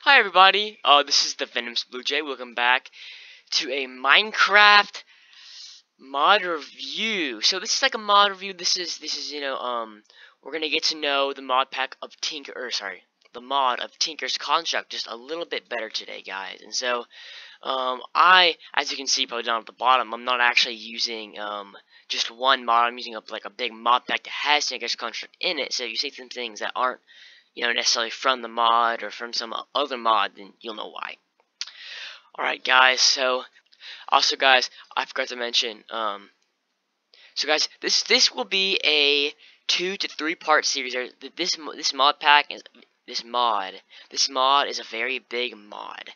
Hi everybody, this is the Venomous Blue Jay. Welcome back to a Minecraft mod review. So this is like a mod review. This is we're gonna get to know the mod pack of the mod of Tinker's Construct just a little bit better today, guys. And so as you can see probably down at the bottom, I'm not actually using just one mod. I'm using like a big mod pack that has Tinker's Construct in it. So if you see some things that aren't necessarily from the mod or from some other mod, then you'll know why. Alright, guys, so, also, guys, I forgot to mention, so, guys, this will be a 2 to 3 part series. This mod pack is, this mod is a very big mod,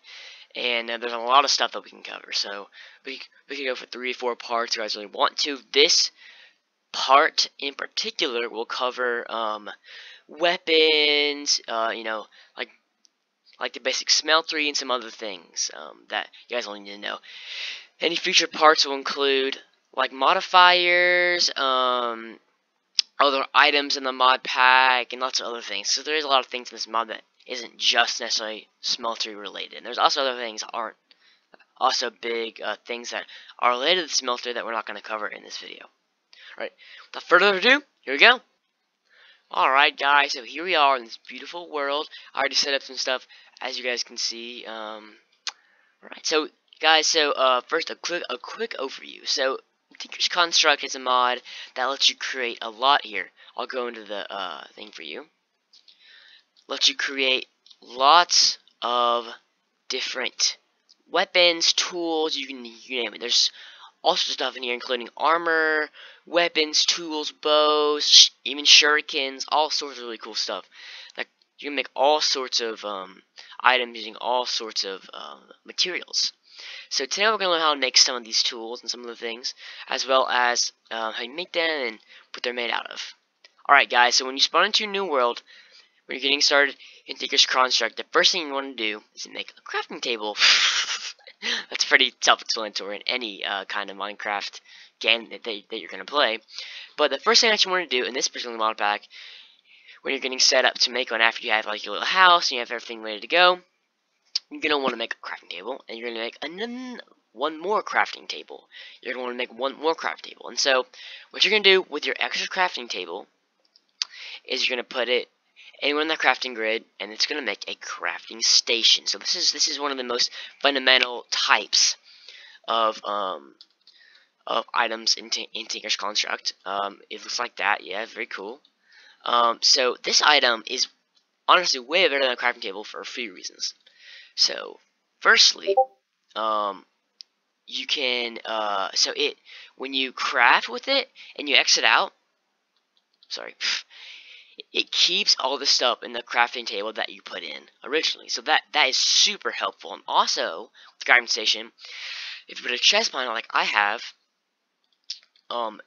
and there's a lot of stuff that we can cover, so, we can go for 3 or 4 parts if you guys really want to. This part in particular will cover, weapons, like the basic smeltery and some other things that you guys will need to know. Any future parts will include like modifiers, other items in the mod pack, and lots of other things. So there is a lot of things in this mod that isn't just necessarily smeltery related. And there's also other things that aren't also big things that are related to the smelter that we're not going to cover in this video. Alright, without further ado, here we go. Alright guys, so here we are in this beautiful world. I already set up some stuff, as you guys can see. Alright, so guys, first a quick overview. So Tinker's Construct is a mod that lets you create a lot here. I'll go into the thing for you. Lets you create lots of different weapons, tools, you name it. There's all sorts of stuff in here, including armor, weapons, tools, bows, even shurikens, all sorts of really cool stuff. Like, you can make all sorts of items using all sorts of materials. So today we're going to learn how to make some of these tools and some of the things, as well as how you make them and what they're made out of. Alright guys, so when you spawn into a new world, when you're getting started in Tinker's Construct, the first thing you want to do is to make a crafting table. That's pretty self-explanatory in any kind of Minecraft game that you're going to play. But the first thing that you want to do in this particular mod pack, when you're getting set up to make one after you have like your little house and you have everything ready to go, you're going to want to make a crafting table, and you're going to make one more crafting table. You're going to want to make one more crafting table. And so, what you're going to do with your extra crafting table is you're going to put it anywhere in the crafting grid, and it's going to make a crafting station. So this is one of the most fundamental types of items in Tinker's Construct. It looks like that. Yeah, very cool. So this item is honestly way better than a crafting table for a few reasons. So firstly, you can when you craft with it and you exit out, it keeps all the stuff in the crafting table that you put in originally. So that is super helpful. And also, with the crafting station, if you put a chest behind it like I have,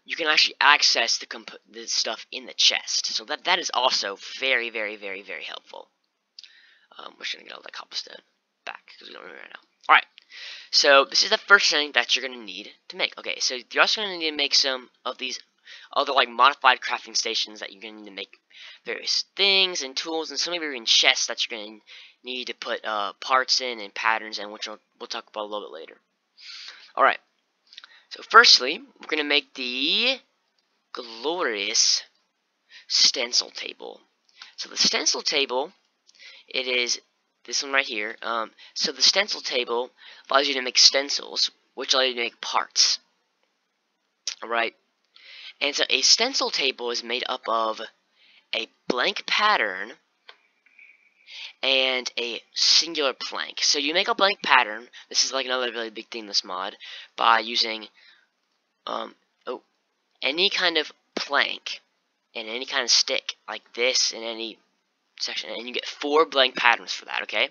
you can actually access the stuff in the chest. So that is also very, very, very, very helpful. We're just going to get all that cobblestone back, because we don't need it right now. Alright, so this is the first thing that you're going to need to make. Okay, so you're also going to need to make some of these other like modified crafting stations that you're going to need to make various things and tools, and some of even chests that you're going to need to put parts in and patterns in, which we'll talk about a little bit later. Alright, so firstly, we're going to make the glorious stencil table. So the stencil table, it is this one right here. So the stencil table allows you to make stencils, which allow you to make parts. Alright, and so a stencil table is made up of a blank pattern and a singular plank. So you make a blank pattern. This is like another really big thing in this mod, by using any kind of plank and any kind of stick like this in any section, and you get 4 blank patterns for that. Okay,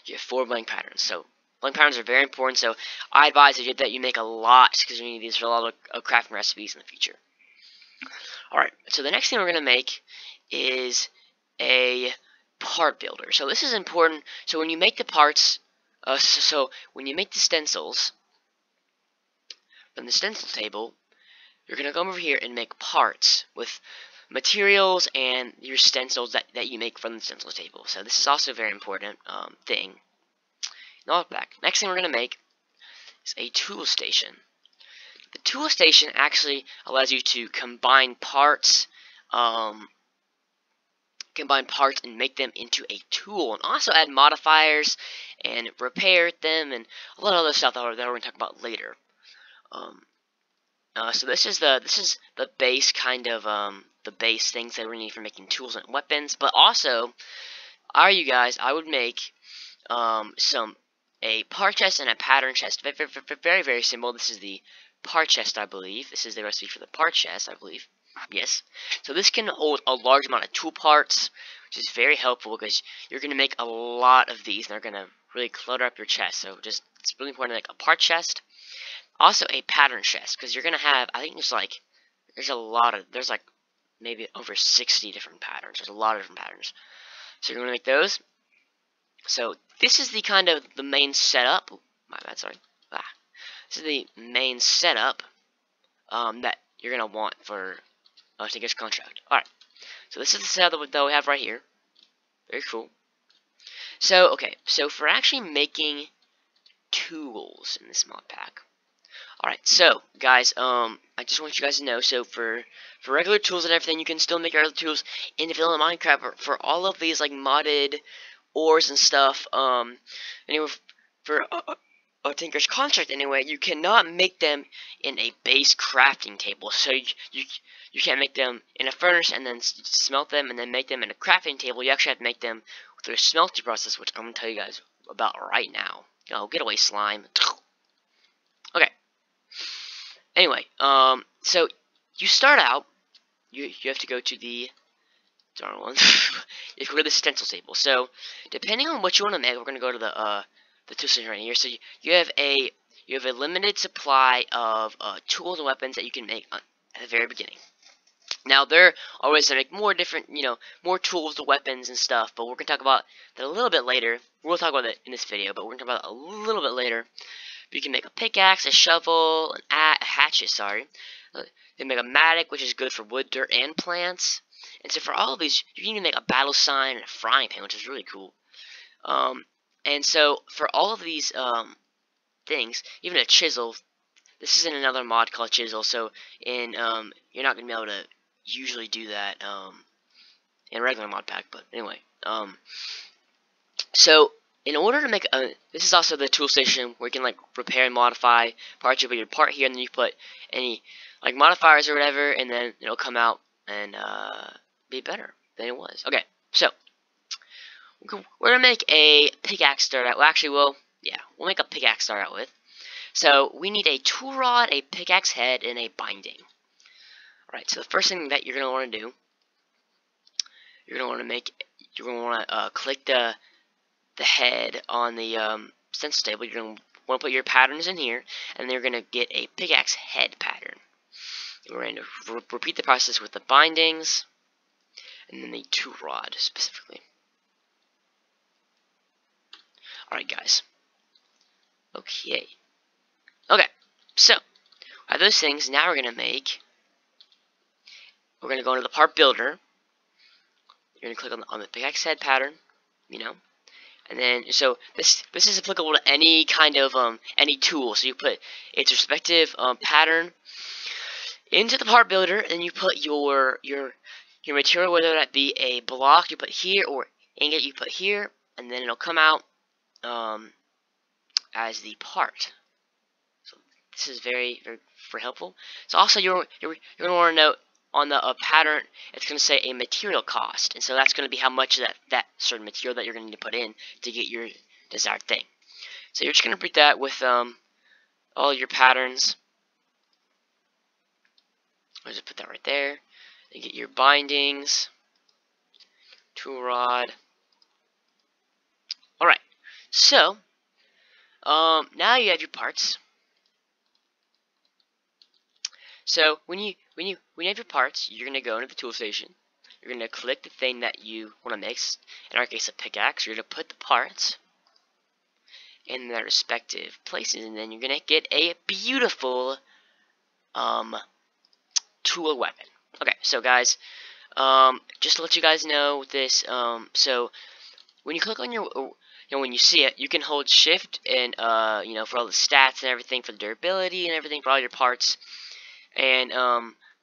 you get 4 blank patterns. So blank patterns are very important, so I advise that you make a lot, because you need these for a lot of crafting recipes in the future. Alright, so the next thing we're going to make is a part builder. So this is important. So when you make the parts, when you make the stencils from the stencil table, you're going to come over here and make parts with materials and your stencils that you make from the stencil table. So this is also a very important thing. Next thing we're going to make is a tool station. The tool station actually allows you to combine parts and make them into a tool, and also add modifiers and repair them, and a lot of other stuff that we're going to talk about later. So this is the base kind of the base things that we need for making tools and weapons. But also, I would make a part chest and a pattern chest. Very, very simple. This is the part chest, I believe. This is the recipe for the part chest, I believe. Yes. So this can hold a large amount of tool parts, which is very helpful because you're going to make a lot of these, and they're going to really clutter up your chest. So it's really important to make a part chest. Also a pattern chest, because you're going to have, I think there's like maybe over 60 different patterns. There's a lot of different patterns. So you're going to make those. So this is the kind of the main setup. My bad, sorry. This is the main setup that you're going to want for Tinker's Contract. Alright, so this is the setup that we have right here. Very cool. So, okay, so for actually making tools in this mod pack. Alright, so, guys, I just want you guys to know, so for regular tools and everything, you can still make regular tools in the vanilla Minecraft, but for all of these, like, modded ores and stuff, anyway, for Tinker's Contract, anyway, you cannot make them in a base crafting table, so you can't make them in a furnace and then smelt them and then make them in a crafting table. You actually have to make them through a smelting process, which I'm going to tell you guys about right now. Oh, get away, slime. Okay. Anyway, so you start out, you have to go to the darn one. You have to go to the stencil table. So, depending on what you want to make, we're going to go to the tool station right here. So you have a limited supply of tools and weapons that you can make at the very beginning. Now there are ways to make more different, more tools, the weapons and stuff, but we're going to talk about that a little bit later. We'll talk about it in this video, but we're going to talk about it a little bit later. You can make a pickaxe, a shovel, a hatchet, sorry. You can make a mattock, which is good for wood, dirt, and plants. And so for all of these, you can even make a battle sign and a frying pan, which is really cool. And so for all of these things, even a chisel, this is in another mod called Chisel, so you're not going to be able to usually do that in a regular mod pack, but anyway. So in order to make this is also the tool station where you can like repair and modify parts. You put your part here, and then you put any like modifiers or whatever, and then it'll come out and be better than it was. Okay, so we're gonna make a pickaxe start out. Well, actually, we'll make a pickaxe start out with. So we need a tool rod, a pickaxe head, and a binding. Alright, so the first thing that you're gonna want to do, you're gonna want to click the head on the stencil table. You're gonna want to put your patterns in here, and then you're gonna get a pickaxe head pattern. And we're going to repeat the process with the bindings, and then the tool rod specifically. Alright, guys. Okay, so out of those things, now we're going to go into the part builder. You're going to click on the pickaxe head pattern, and then, so this is applicable to any kind of, any tool. So you put its respective pattern into the part builder, and you put your material, whether that be a block you put here, or ingot you put here, and then it'll come out as the part. So this is very, very helpful. So also you're going to want to note on the pattern, it's going to say a material cost, and so that's going to be how much of that certain material that you're going to need to put in to get your desired thing. So you're just going to repeat that with all your patterns. I'll just put that right there. You get your bindings, tool rod. Alright, so now you have your parts. So when you have your parts, you're gonna go into the tool station. You're gonna click the thing that you want to mix. In our case, a pickaxe. You're gonna put the parts in their respective places, and then you're gonna get a beautiful tool weapon. Okay, so guys, Just to let you guys know this, so when you click on your, when you see it, you can hold shift and, for all the stats and everything, for the durability and everything, for all your parts, and,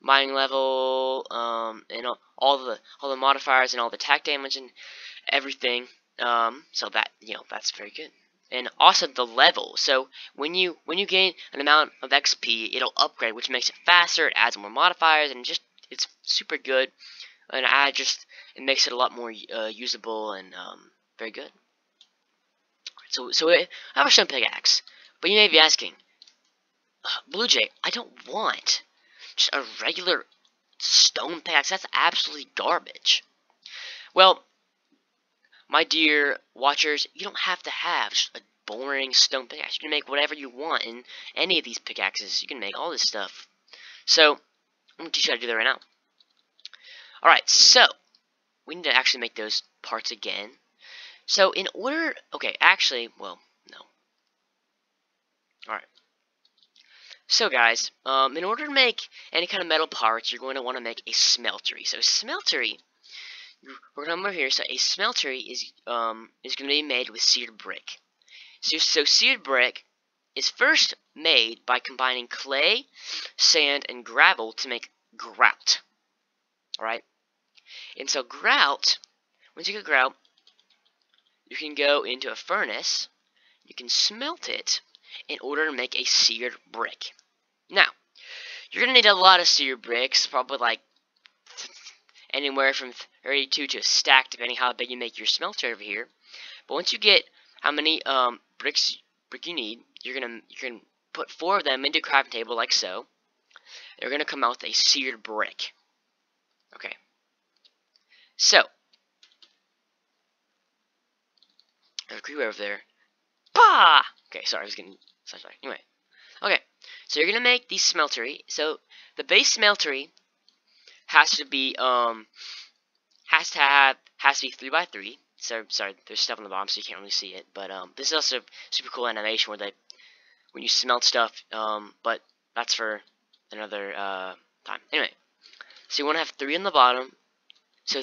mining level, and all the modifiers and all the attack damage and everything, so that, that's very good. And also the level, so when you gain an amount of XP, it'll upgrade, which makes it faster, it adds more modifiers, and just, it's super good. And it makes it a lot more usable and very good. So I have a stone pickaxe, but you may be asking, Blue Jay, I don't want just a regular stone pickaxe. That's absolutely garbage. Well, my dear watchers, you don't have to have just a boring stone pickaxe. You can make whatever you want in any of these pickaxes. You can make all this stuff. So I'm gonna teach you how to do that right now. Alright, so we need to actually make those parts again. So in order, okay, actually, well, no. Alright. So guys, in order to make any kind of metal parts, you're going to want to make a smeltery. So smeltery, we're going to come over here. So a smeltery is going to be made with seared brick. So seared brick is first made by combining clay, sand, and gravel to make grout. Alright? And so grout, once you get grout, you can go into a furnace, you can smelt it in order to make a seared brick. Now, you're going to need a lot of seared bricks, probably like anywhere from 32 to a stack, depending how big you make your smelter over here. But once you get how many brick you need, you're gonna put 4 of them into a crafting table like so. They're gonna come out with a seared brick. Okay. So there's a creeper over there. Bah! Okay, sorry, I was getting sorry. Anyway. Okay. So you're gonna make these smeltery. So the base smeltery has to be has to be 3x3. So sorry, there's stuff on the bottom, so you can't really see it. But this is also a super cool animation where when you smelt stuff. But that's for another time. Anyway, so you want to have 3 on the bottom. So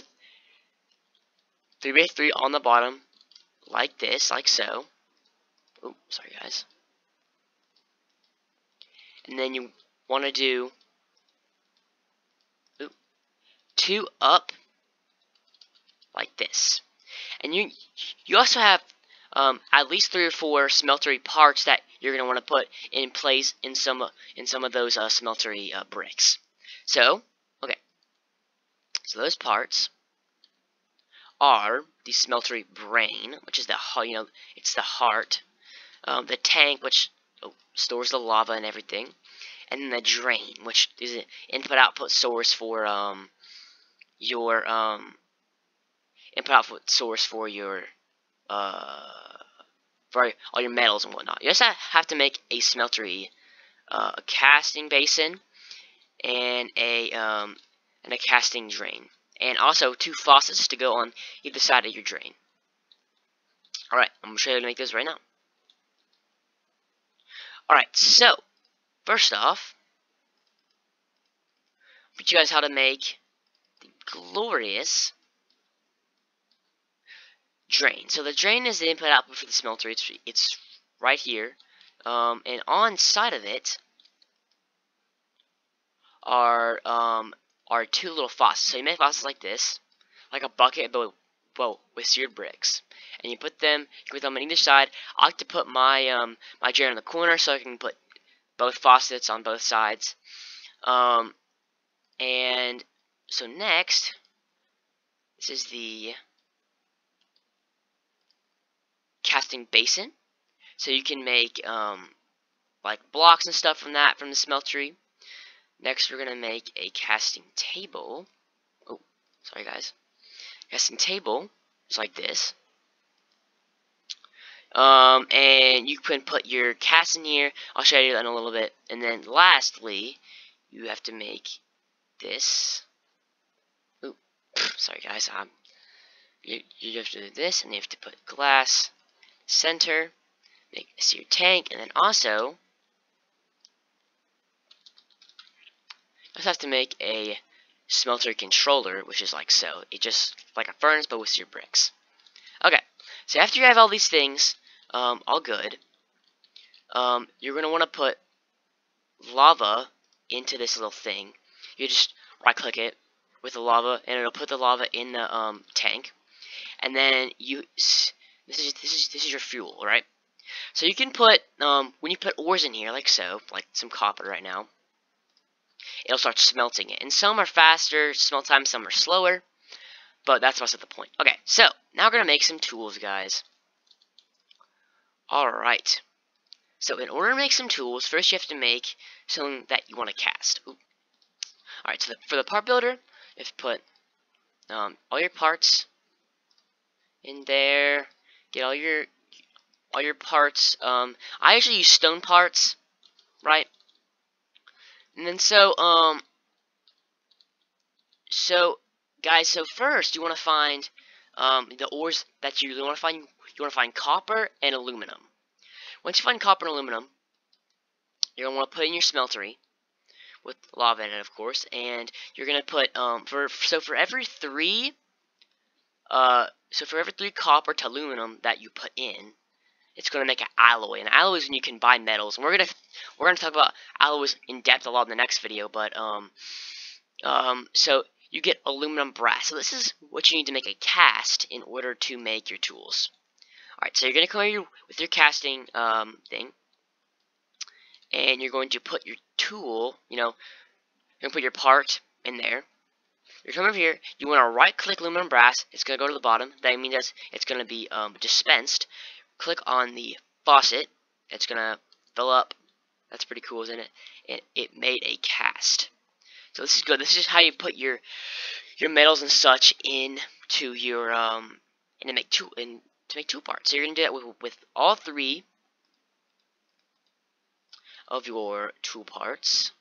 3x3 on the bottom, like this, like so. Oh, sorry guys. And then you want to do 2 up, like this. And you also have at least 3 or 4 smeltery parts that you're going to want to put in place in some of those smeltery bricks. So, okay. So those parts are the smeltery brain, which is it's the heart, the tank, which stores the lava and everything, and then the drain, which is an input-output source for your input-output source for your for all your metals and whatnot. You just have to make a smeltery, a casting basin, and a casting drain, and also 2 faucets to go on either side of your drain. Alright, I'm going to show you how to make those right now. Alright, so, first off, I'll teach you guys how to make the glorious drain. So the drain is the input-output for the smelter. It's right here. And on side of it are 2 little faucets. So you make faucets like this, like a bucket, but with seared bricks. And you put them on either side. I like to put my my drain in the corner so I can put both faucets on both sides. And so next, this is the casting basin. So you can make like blocks and stuff from the smeltery. Next, we're gonna make a casting table. Oh, sorry guys. Casting table is like this. And you can put your cast in here. I'll show you that in a little bit. And then lastly, you have to make this. Ooh, sorry guys. You have to do this, and you have to put glass center. Make a seared tank, and then also you have to make a smelter controller, which is like so. It's just like a furnace, but with your bricks. Okay, so after you have all these things, all good, you're gonna want to put lava into this little thing. You just right-click it with the lava, and it'll put the lava in the tank. And then this is your fuel, right? So you can put when you put ores in here, like so, like some copper right now, it'll start smelting it. And some are faster smelt time, some are slower, but that's what's at the point. Okay, so now we're gonna make some tools, guys. All right. So in order to make some tools, first you have to make something that you want to cast. Ooh. All right. So for the part builder, you have to put all your parts in there. Get all your parts. I actually use stone parts, right? And then so guys, so first you want to find the ores that you want to find. You want to find copper and aluminum. Once you find copper and aluminum, you're gonna want to put it in your smeltery with lava in it, of course, and you're gonna put for every three copper to aluminum that you put in, it's gonna make an alloy. And alloy is when you combine metals. And we're gonna talk about alloys in depth a lot in the next video. But so you get aluminum brass. So this is what you need to make a cast in order to make your tools. All right, so you're gonna come here with your casting thing, and you're going to put your tool. You're gonna put your part in there. You're coming over here. You want to right-click aluminum brass. It's gonna go to the bottom. That means it's gonna be dispensed. Click on the faucet. It's gonna fill up. That's pretty cool, isn't it? It made a cast. So this is good. This is just how you put your metals and such into your to make two parts. So you're gonna do that with all three of your tool parts.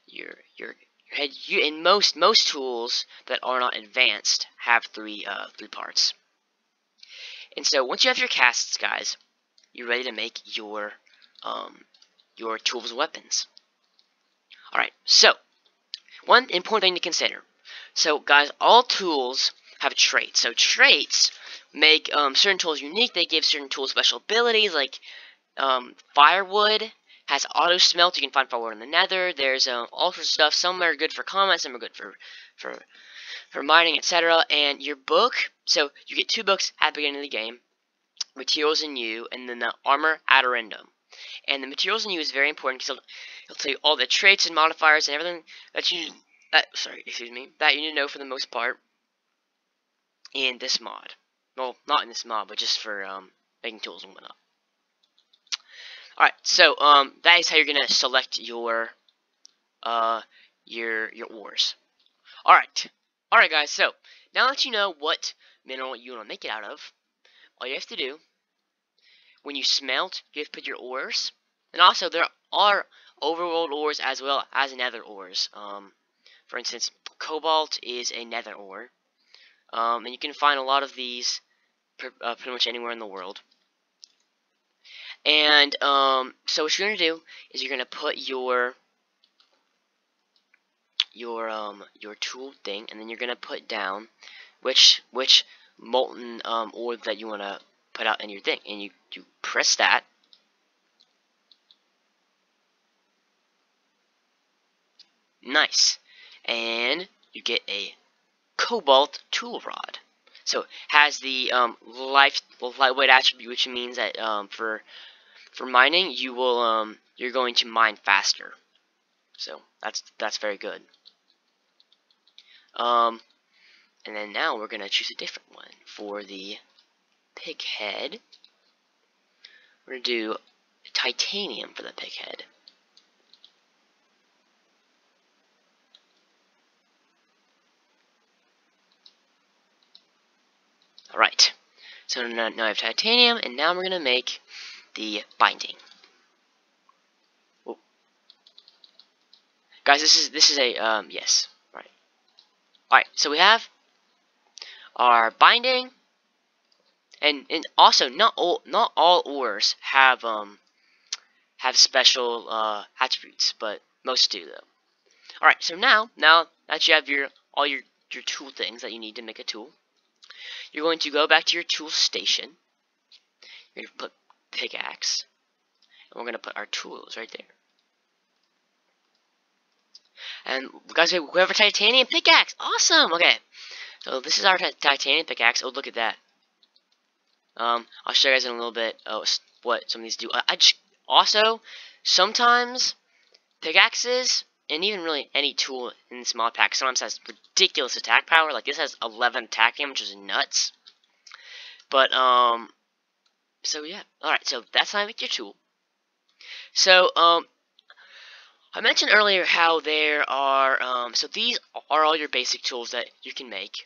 Your head. In most tools that are not advanced have three parts. And so once you have your casts, guys, you're ready to make your tools and weapons. Alright, so one important thing to consider. So guys, all tools have traits. So traits make certain tools unique. They give certain tools special abilities, like firewood has auto smelt. You can find firewood in the nether. There's all sorts of stuff. Some are good for combat, some are good for mining, etc. And your book, so you get 2 books at the beginning of the game, Materials in You, and then the Armor Addendum. And the Materials in You is very important because it'll tell you all the traits and modifiers and everything that you need to know for the most part in this mod. Well, not in this mod, but just for making tools and whatnot. Alright, so that is how you're gonna select your ores. Alright guys, so now that you know what mineral you want to make it out of, all you have to do, when you smelt, you have to put your ores. And also there are overworld ores as well as nether ores. For instance, cobalt is a nether ore. And you can find a lot of these pretty much anywhere in the world. And so what you're gonna do is you're gonna put your tool thing, and then you're gonna put down which molten ore that you wanna put out in your thing, and you press that. Nice, and you get a cobalt tool rod. So it has the lightweight attribute, which means that for mining, you're going to mine faster. So that's very good. And then now we're gonna choose a different one for the pig head. We're gonna do titanium for the pig head. Alright, so now I have titanium, and now we're gonna make the binding. Whoa. Guys, this is a yes, right. Alright, so we have our binding, and also not all ores have special attributes, but most do though. Alright, so now that you have all your tool things that you need to make a tool, you're going to go back to your tool station. You're going to put pickaxe, and we're going to put our tools right there. And guys, we have a titanium pickaxe. Awesome. Okay, so this is our titanium pickaxe. Oh, look at that. I'll show you guys in a little bit what some of these do. Also, sometimes pickaxes, and even really any tool in this mod pack, sometimes has ridiculous attack power. Like this has 11 attack damage, which is nuts. But so yeah. Alright, so that's how I make your tool. So I mentioned earlier how there are so these are all your basic tools that you can make,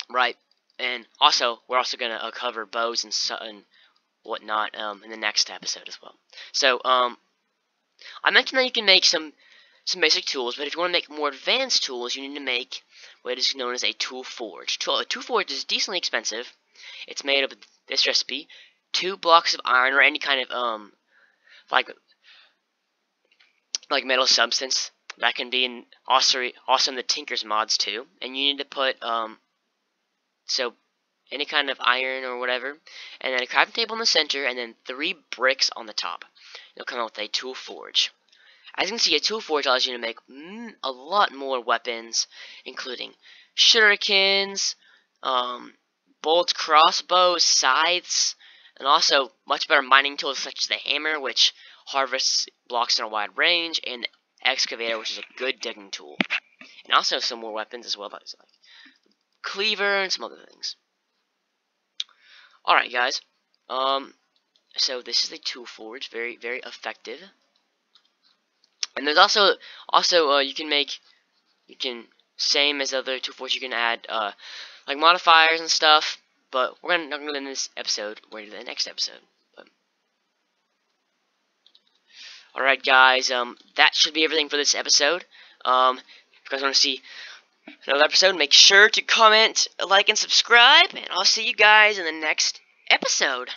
right? And also we're also gonna cover bows and whatnot in the next episode as well. So I mentioned that you can make some basic tools, but if you want to make more advanced tools, you need to make what is known as a tool forge. A tool forge is decently expensive. It's made of this recipe: 2 blocks of iron or any kind of like metal substance that can be in also in the Tinker's mods too. And you need to put so any kind of iron or whatever, and then a crafting table in the center, and then 3 bricks on the top. You'll come out with a tool forge. As you can see, a tool forge allows you to make a lot more weapons, including shurikens, bolts, crossbows, scythes, and also much better mining tools such as the hammer, which harvests blocks in a wide range, and the excavator, which is a good digging tool. And also some more weapons as well, like cleaver and some other things. Alright, guys. So this is the tool forge, very, very effective. And there's also you can same as other tool forges, you can add like modifiers and stuff. But we're not gonna in this episode. We're gonna do the next episode. Alright, guys. That should be everything for this episode. If you guys want to see another episode, make sure to comment, like, and subscribe. And I'll see you guys in the next episode.